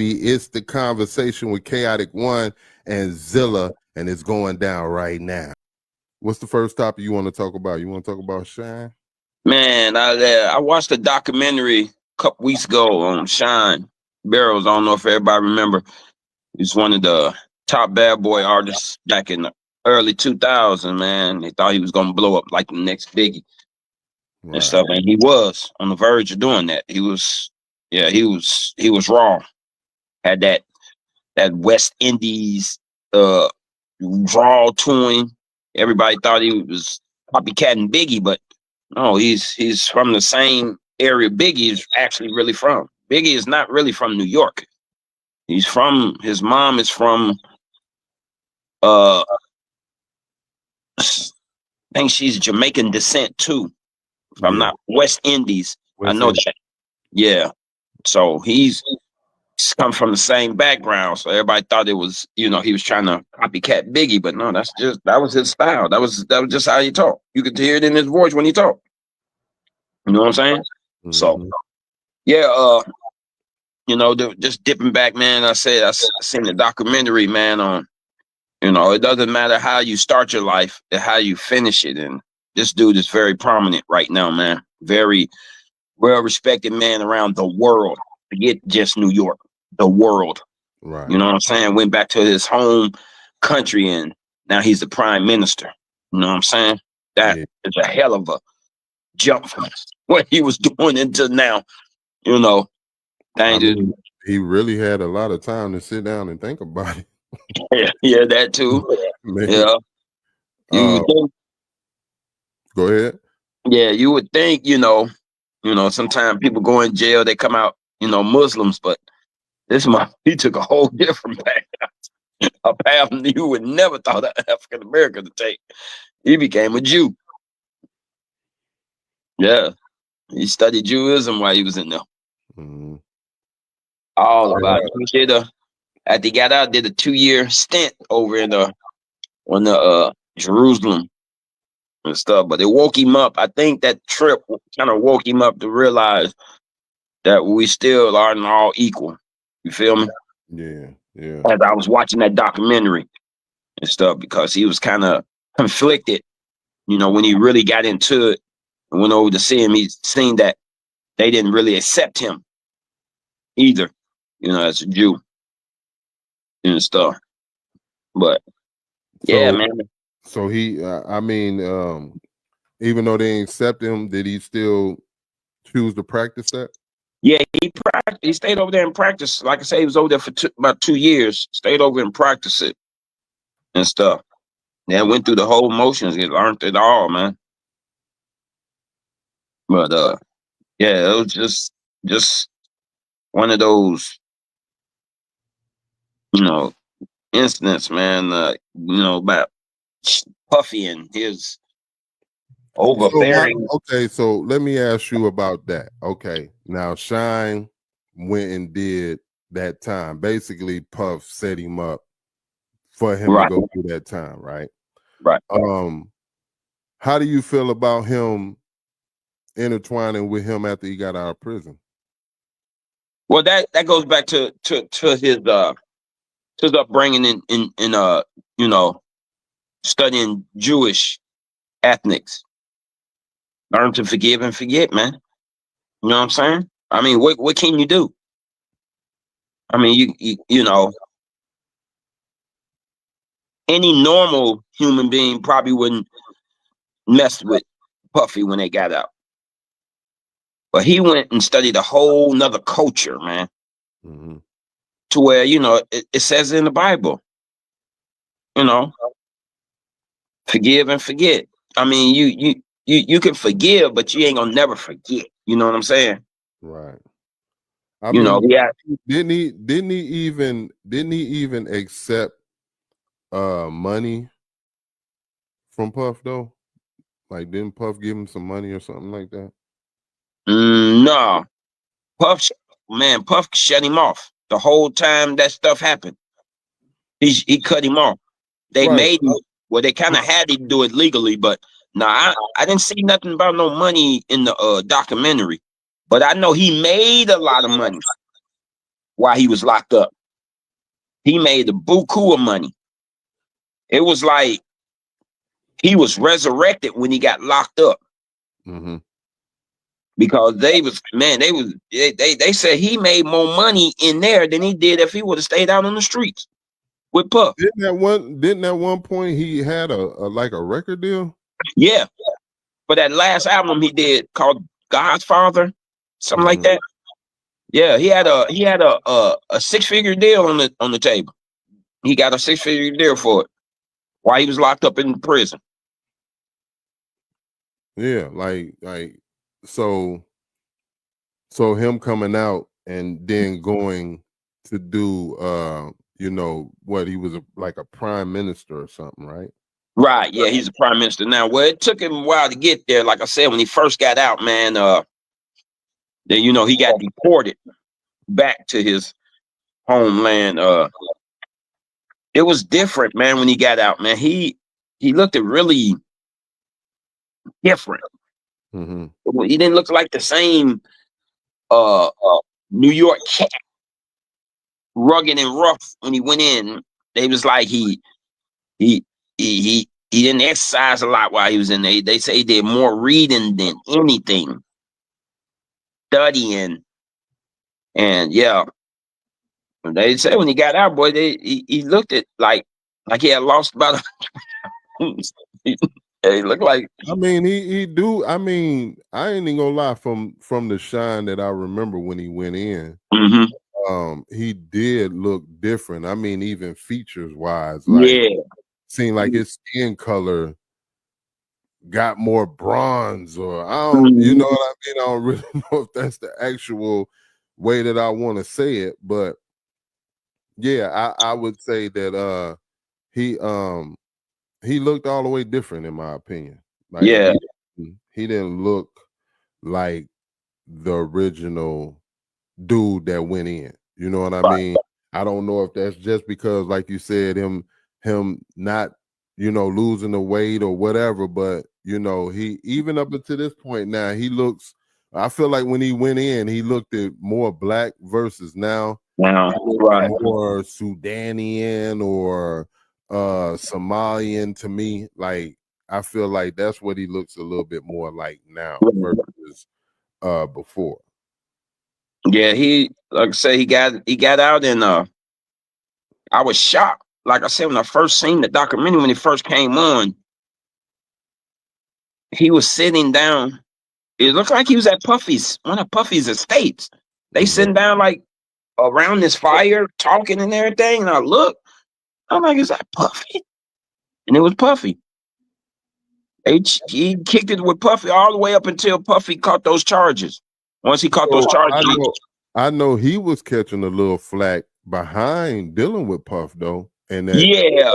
It's the conversation with Kaotic One and Zilla, and it's going down right now. What's the first topic you want to talk about? You want to talk about Shyne? Man, I watched a documentary a couple weeks ago on Shyne Barrows. I don't know if everybody remember. He's one of the top bad boy artists back in the early 2000s, man. They thought he was gonna blow up like the next Biggie and stuff, and he was on the verge of doing that. He was raw. Had that West Indies drawl to him. Everybody thought he was copycatting Biggie, but no, he's from the same area Biggie is actually really from. Biggie is not really from New York. His mom is from I think she's Jamaican descent too. If I'm not West Indies. I know that. Yeah. So he's come from the same background. So everybody thought it was, he was trying to copycat Biggie, but no, that was his style. That was just how he talked. You could hear it in his voice when he talked. You know what I'm saying? Mm-hmm. So yeah, just dipping back, man. I seen the documentary, man, on, it doesn't matter how you start your life, how you finish it. And this dude is very prominent right now, man. Very well-respected man around the world. Forget just New York, the world. Right. You know what I'm saying? Went back to his home country and now he's the prime minister. You know what I'm saying? That is a hell of a jump from what he was doing into now. He really had a lot of time to sit down and think about it. Yeah, that too. Yeah. Go ahead. Yeah, you would think, sometimes people go in jail, they come out, Muslims, but he took a whole different path. A path you would never thought an African American to take. He became a Jew. Yeah. He studied Judaism while he was in there. Mm-hmm. All about it. After he got out, did a 2-year stint over in Jerusalem and stuff. But it woke him up. I think that trip kind of woke him up to realize that we still aren't all equal. You feel me? Yeah, yeah. As I was watching that documentary and stuff, because he was kind of conflicted, when he really got into it and went over to see him, he seen that they didn't really accept him either, as a Jew and stuff. But yeah, man. So he, even though they didn't accept him, did he still choose to practice that? Yeah, he stayed over there and practiced. Like I say, he was over there for about 2 years. Stayed over and practiced it and stuff. Then went through the whole motions. He learned it all, man. But yeah, it was just one of those, incidents, man. About Puffy and his overbearing. So let me ask you about that. Okay, now Shyne went and did that time. Basically, Puff set him up for him to go through that time, right? Right. How do you feel about him intertwining with him after he got out of prison? Well, that goes back to his upbringing in studying Jewish ethnics. Learn to forgive and forget, man. You know what I'm saying? I mean, what can you do? I mean, you know, any normal human being probably wouldn't mess with Puffy when they got out. But he went and studied a whole nother culture, man. Mm-hmm. To where, it says in the Bible, forgive and forget. I mean, you can forgive, but you ain't gonna never forget. You know what I'm saying? Right. Didn't he even accept money from Puff though? Like, didn't Puff give him some money or something like that? No. Puff shut him off the whole time that stuff happened. He cut him off. They made him. Well, they kind of had him do it legally, but no, I didn't see nothing about no money in the documentary. But I know he made a lot of money while he was locked up. He made a buku of money. It was like he was resurrected when he got locked up. Mm-hmm. Because they said he made more money in there than he did if he would have stayed out on the streets with Puff. Didn't at one point he had a like a record deal? Yeah. For that last album he did called God's Father, something like that. Yeah, he had a 6-figure deal on the table. He got a 6-figure deal for it while he was locked up in prison. Yeah, like so him coming out and then going to do what, he was like a prime minister or something, right? Right, yeah, he's a prime minister now. Well, it took him a while to get there. Like I said, when he first got out, man, then he got deported back to his homeland. It was different, man, when he got out, man. He looked really different. Mm-hmm. He didn't look like the same New York cat, rugged and rough when he went in. They was like he didn't exercise a lot while he was in there. They say he did more reading than anything, studying, and yeah. They say when he got out, boy, he looked at like he had lost about. He looked like. I mean, he do. I mean, I ain't even gonna lie. From the Shyne that I remember when he went in, he did look different. I mean, even features wise, like seemed like his skin color got more bronze, or I don't, you know what I mean? I don't really know if that's the actual way that I want to say it, but yeah, I would say that he looked all the way different in my opinion. Like he didn't look like the original dude that went in. You know what I mean? I don't know if that's just because, like you said, him not, losing the weight or whatever, but he, even up until this point now, he looks, I feel like when he went in, he looked at more black versus now more Sudanian or Somalian to me. Like, I feel like that's what he looks a little bit more like now versus before. Yeah, he, like I say, he got out, and I was shocked. Like I said, when I first seen the documentary, when it first came on, he was sitting down. It looked like he was at one of Puffy's estates. They sitting down like around this fire, talking and everything. And I'm like, is that Puffy? And it was Puffy. He kicked it with Puffy all the way up until Puffy caught those charges. Once he caught those charges, I know he was catching a little flack behind dealing with Puff though, and that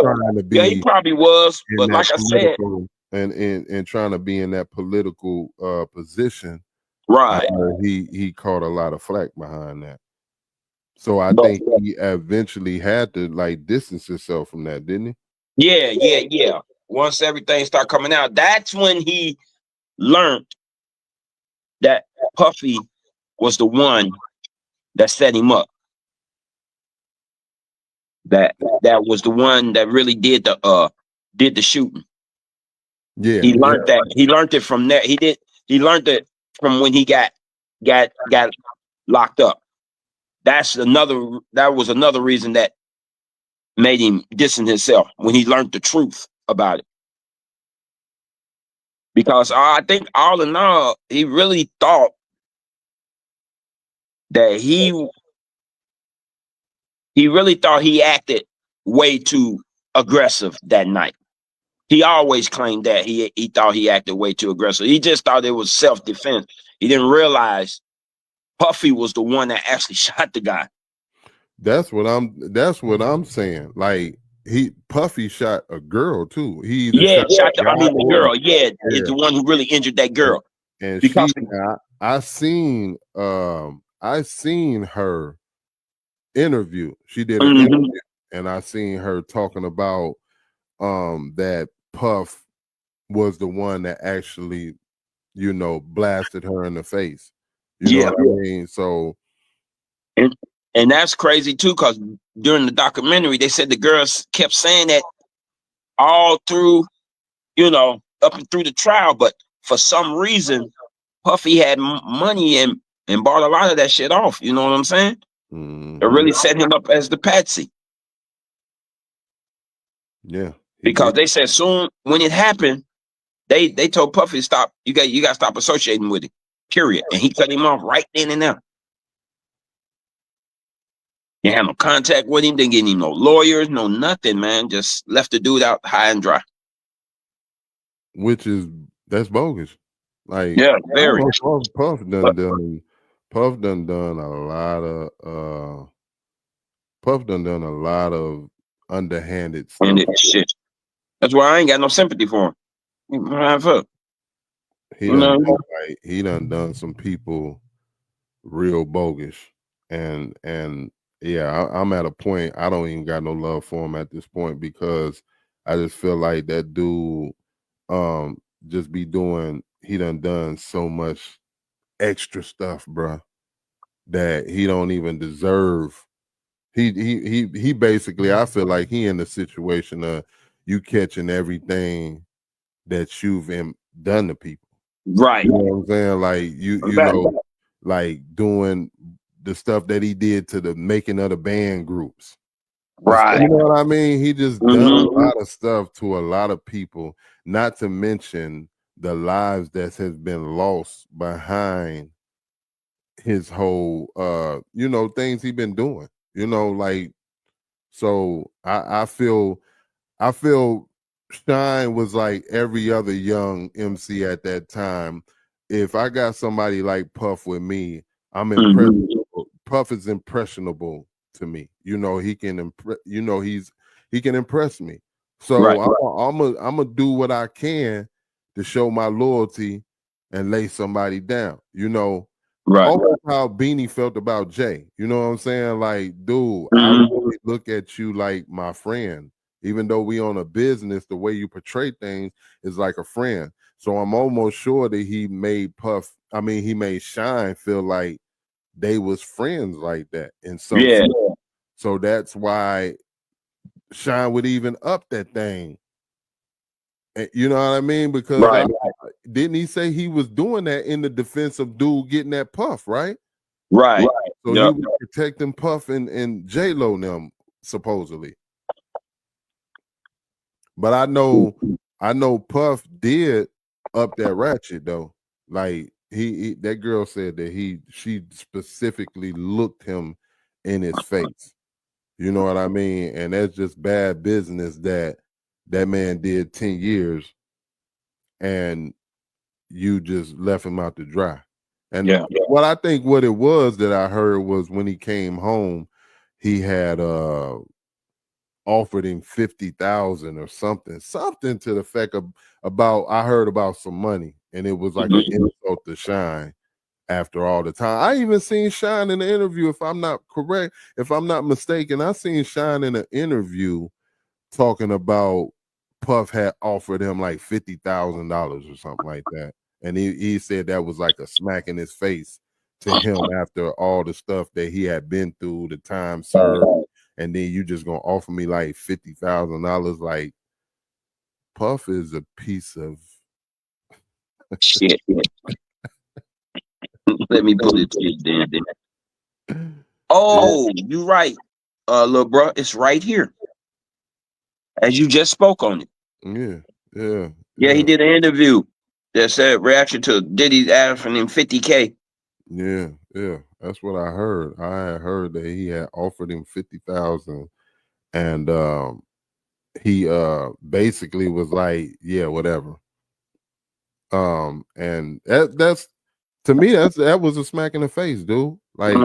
trying to be, he probably was. But like I said, and trying to be in that political position, right? He caught a lot of flack behind that. So I think he eventually had to like distance himself from that, didn't he? Yeah. Once everything started coming out, that's when he learned that Puffy was the one that set him up. That was the one that really did the shooting. Yeah, he learned that. He learned it from there. He learned it from when he got locked up. That was another reason that made him distance himself when he learned the truth about it. Because I think all in all, he really thought that he really thought he acted way too aggressive that night. He always claimed that he thought he acted way too aggressive. He just thought it was self-defense. He didn't realize Puffy was the one that actually shot the guy. That's what I'm saying. Like, Puffy shot a girl too. He shot the girl. Yeah, is the one who really injured that girl. And I seen her interview. She did an interview, and I seen her talking about that Puff was the one that actually, blasted her in the face. You know what I mean? So And that's crazy too, because during the documentary, they said the girls kept saying that all through, up and through the trial. But for some reason, Puffy had money and bought a lot of that shit off. You know what I'm saying? Mm-hmm. It really set him up as the patsy. Yeah. Because they said soon when it happened, they told Puffy, stop. You got to stop associating with it. Period. And he cut him off right then and there. You had no contact with him. Didn't get him no lawyers, no nothing, man. Just left the dude out high and dry. That's bogus. Like, yeah, very. Puff done a lot of Puff done a lot of underhanded stuff. Shit. That's why I ain't got no sympathy for him. He done some people real bogus, and yeah, I'm at a point I don't even got no love for him at this point, because I just feel like that dude just be doing, he done so much extra stuff, bruh, that he don't even deserve. He basically, I feel like he in the situation of you catching everything that you've done to people. Right. You know what I'm saying? Like you know, like doing the stuff that he did to the making of the band groups. Right. You know what I mean? He just done a lot of stuff to a lot of people, not to mention the lives that has been lost behind his whole things he been doing. Like, so I feel Shyne was like every other young MC at that time. If I got somebody like Puff with me, I'm impressionable. Puff is impressionable to me. He can he can impress me. So I'm gonna do what I can to show my loyalty and lay somebody down. Almost how Beanie felt about Jay. You know what I'm saying? Like, dude, I really look at you like my friend. Even though we on a business, the way you portray things is like a friend. So I'm almost sure that he made Shyne feel like they was friends like that in some sense. So that's why Shyne would even up that thing. You know what I mean? Because didn't he say he was doing that in the defense of dude getting that Puff, right? Right. So he was protecting Puff and J-Lo them, supposedly. But I know Puff did up that ratchet though. Like he that girl said that she specifically looked him in his face. You know what I mean? And that's just bad business that man did 10 years and you just left him out to dry. And what I think what it was that I heard was when he came home, he had offered him 50,000 or something to the effect of about, I heard about some money, and it was like an insult to Shyne after all the time. I even seen Shyne in the interview, if I'm not mistaken, I seen Shyne in an interview talking about Puff had offered him like $50,000 or something like that. And he said that was like a smack in his face to him after all the stuff that he had been through, the time served, and then you just gonna offer me like $50,000. Like, Puff is a piece of shit. Let me put it to you, then. Oh, you right, little bro. It's right here, as you just spoke on it. Yeah. He did an interview that said reaction to Diddy's offering him 50K. Yeah, that's what I heard. I had heard that he had offered him 50,000, and he basically was like, yeah, whatever. And that's to me, that was a smack in the face, dude. Like,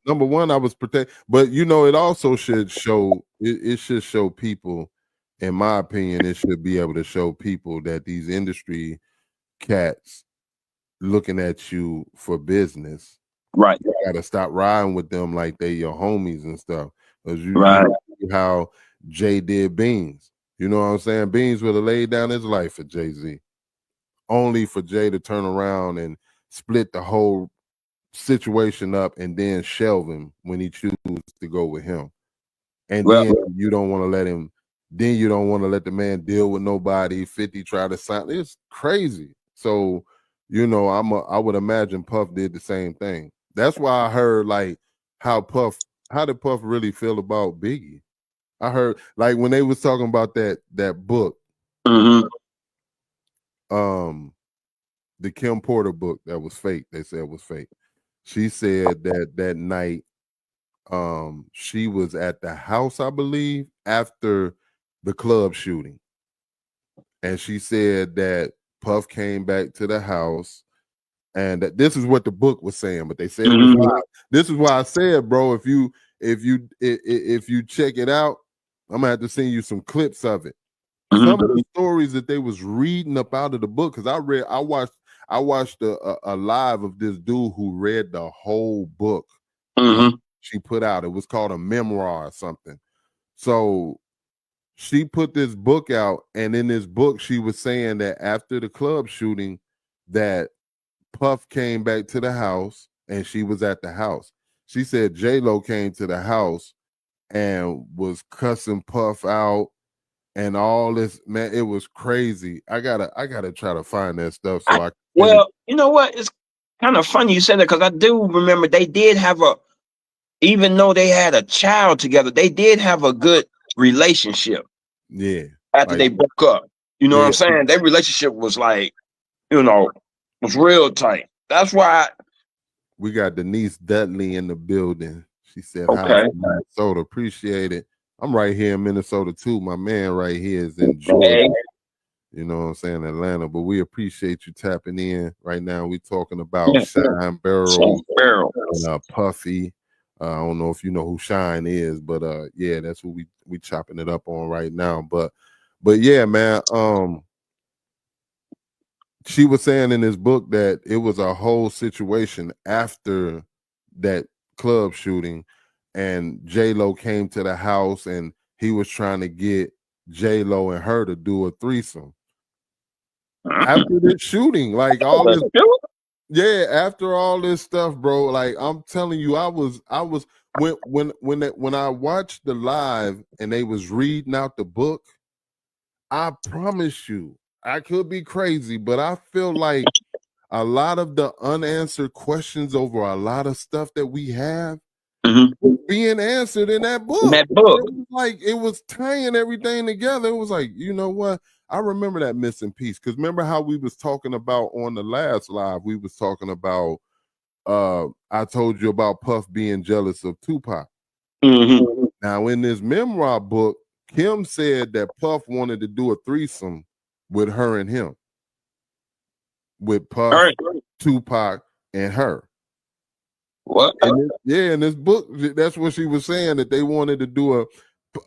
number one, I was but it also should show it should show people, in my opinion, it should be able to show people that these industry cats looking at you for business. Right. You gotta stop riding with them like they your homies and stuff. Because you see how Jay did Beans. You know what I'm saying? Beans would have laid down his life for Jay-Z. Only for Jay to turn around and split the whole situation up and then shelve him when he chooses to go with him. And Well, then you don't want to let him, then you don't want to let the man deal with nobody. 50 try to sign. It's crazy. So, you know, I would imagine Puff did the same thing. That's why I heard like how did Puff really feel about Biggie? I heard like when they was talking about that book, the Kim Porter book that was fake. They said was fake. She said that night she was at the house, I believe, after the club shooting. And she said that Puff came back to the house, and that this is what the book was saying, but they said it was live. This is why I said, bro, if you check it out, I'm gonna have to send you some clips of it. Some of the stories that they was reading up out of the book, because I watched a live of this dude who read the whole book. She put out. It was called a memoir or something. So she put this book out, and in this book, she was saying that after the club shooting, that Puff came back to the house, and she was at the house. She said J-Lo came to the house and was cussing Puff out and all this. Man, it was crazy. I gotta try to find that stuff so I can. Well, you know what? It's kind of funny you said that because I do remember they did have even though they had a child together, they did have a good relationship. Yeah. After they broke up. You know what I'm saying? Their relationship was like, you know, was real tight. That's why we got Denise Dudley in the building. She said, okay. Hi from Minnesota. Appreciate it. I'm right here in Minnesota too. My man right here is in Georgia. Hey. You know what I'm saying, Atlanta. But we appreciate you tapping in. Right now, we're talking about Shyne Barrow and Puffy. I don't know if you know who Shyne is, but yeah, that's what we chopping it up on right now. But yeah, man. She was saying in this book that it was a whole situation after that club shooting, and J-Lo came to the house and he was trying to get J-Lo and her to do a threesome. After this shooting, like all this, yeah, after all this stuff, bro. Like I'm telling you, I was when I watched the live and they was reading out the book, I promise you, I could be crazy, but I feel like a lot of the unanswered questions over a lot of stuff that we have being answered in that book. It was like it was tying everything together. It was like, you know what? I remember that missing piece because remember how we was talking about on the last live, we was talking about I told you about Puff being jealous of Tupac. Now in this memoir book, Kim said that Puff wanted to do a threesome with her and him. With Puff, Tupac, and her. What? In this book, that's what she was saying, that they wanted to do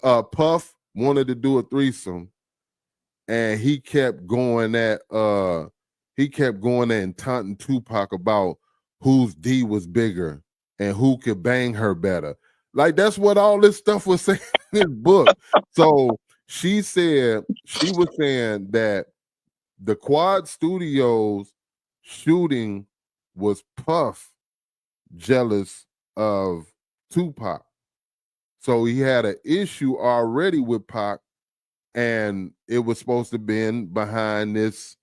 Puff wanted to do a threesome, and he kept going at and taunting Tupac about whose D was bigger and who could bang her better. Like that's what all this stuff was saying in this book. So she was saying that the Quad Studios shooting was Puff jealous of Tupac. So he had an issue already with Pac, and it was supposed to be behind this.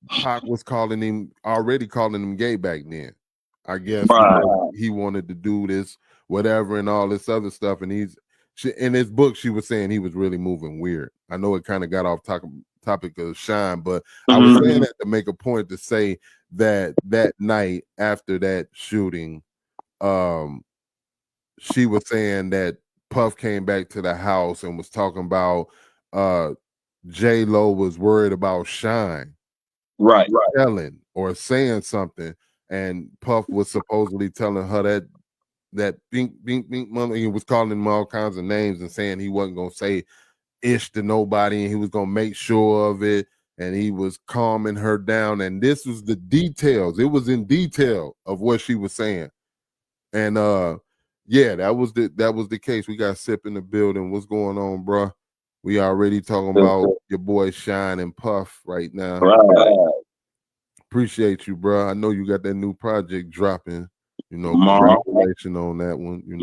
Pac was calling him gay back then. I guess he wanted to do this, whatever, and all this other stuff. And in his book, she was saying he was really moving weird. I know it kind of got off topic of Shyne, but I was saying that to make a point to say that night after that shooting, she was saying that Puff came back to the house and was talking about J-Lo was worried about Shyne. Right. Telling or saying something, and Puff was supposedly telling her that bink mother. He was calling him all kinds of names and saying he wasn't gonna say ish to nobody, and he was gonna make sure of it, and he was calming her down. And this was the details. It was in detail of what she was saying. And yeah, that was the case. We got Sip in the building. What's going on, bro? We already talking about your boy Shyne and Puff right now. Appreciate you, bro. I know you got that new project dropping. You know, congratulations on that one. You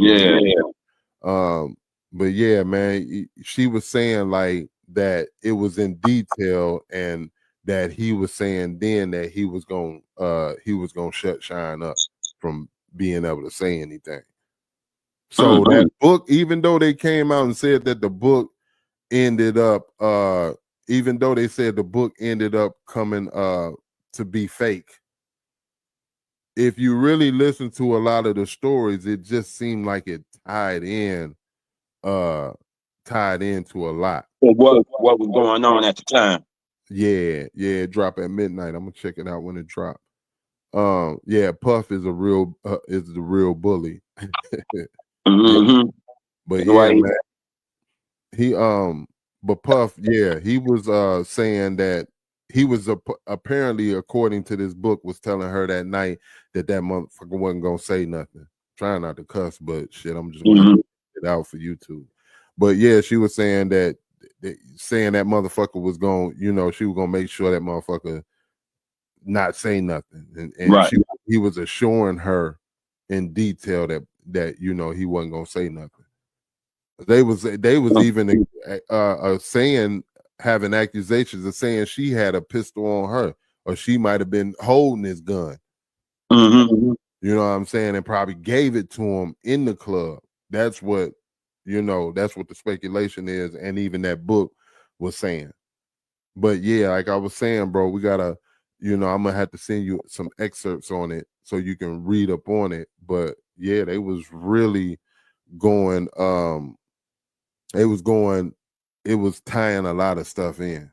know, but yeah, man, she was saying like that it was in detail, and that he was saying then that he was gonna shut Shyne up from being able to say anything. So that book, even though they came out and said that the book ended up even though they said the book ended up coming to be fake, if you really listen to a lot of the stories, it just seemed like it tied into a lot. What was going on at the time? Yeah, it dropped at midnight. I'm gonna check it out when it dropped. Yeah, Puff is the real bully. But yeah, man, he but Puff, yeah, he was saying that he was apparently, according to this book, was telling her that night that motherfucker wasn't gonna say nothing. Trying not to cuss, but shit, I'm just gonna get it out for YouTube. But yeah, she was saying that motherfucker was going, she was gonna make sure that motherfucker not say nothing, and right. He was assuring her in detail that he wasn't gonna say nothing. They was even saying, having accusations of saying she had a pistol on her, or she might have been holding his gun. You know what I'm saying, and probably gave it to him in the club. That's what the speculation is, and even that book was saying. But yeah, like I was saying, bro, we gotta, I'm gonna have to send you some excerpts on it so you can read up on it. But yeah, they was really going, it was tying a lot of stuff in.